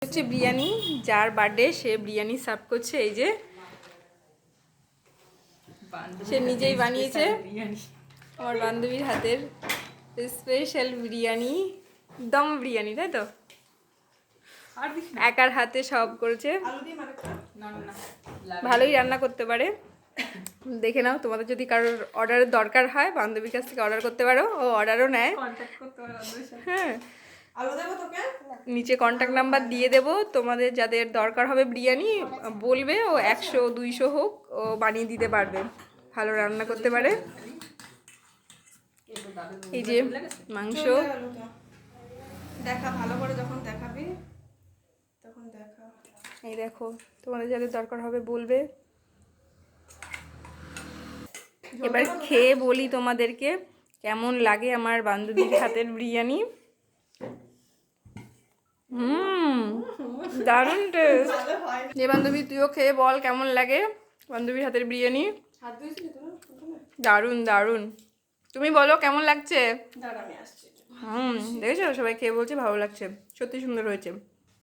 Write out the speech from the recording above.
হচ্ছে বিরিয়ানি, যার বার্থডে সে বিরিয়ানি সার্ভ করছে। এই যে সে নিজেই বানিয়েছে, আমার বান্ধবীর হাতের স্পেশাল বিরিয়ানি, দম বিরিয়ানি, তাই তো? একার হাতে সব করেছে, ভালোই রান্না করতে পারে। দেখে নাও, তোমাদের যদি কারোর অর্ডারের দরকার হয় বান্ধবীর কাছ থেকে অর্ডার করতে পারো, ও অর্ডারও নেয়। হ্যাঁ, নিচে কন্ট্যাক্ট নাম্বার দিয়ে দেবো, তোমাদের যাদের দরকার হবে বিরিয়ানি বলবে, ও 100-200 হোক ও বানিয়ে দিতে পারবে, ভালো রান্না করতে পারে। এই যে মাংস দেখা, ভালো করে যখন দেখাবি তখন দেখা। এই দেখো, তোমাদের যাদের দরকার হবে বলবে। এবার খেয়ে বলি তোমাদেরকে কেমন লাগে আমার বান্ধবীর হাতের বিরিয়ানি। দারুণ টেস্ট। যে বান্ধবী, তুইও খেয়ে বল কেমন লাগে বান্ধবীর হাতের বিরিয়ানি। দারুণ দারুণ। তুমি বলো কেমন লাগছে। দেখেছো, সবাই খেয়ে বলছে ভালো লাগছে, সত্যি সুন্দর হয়েছে।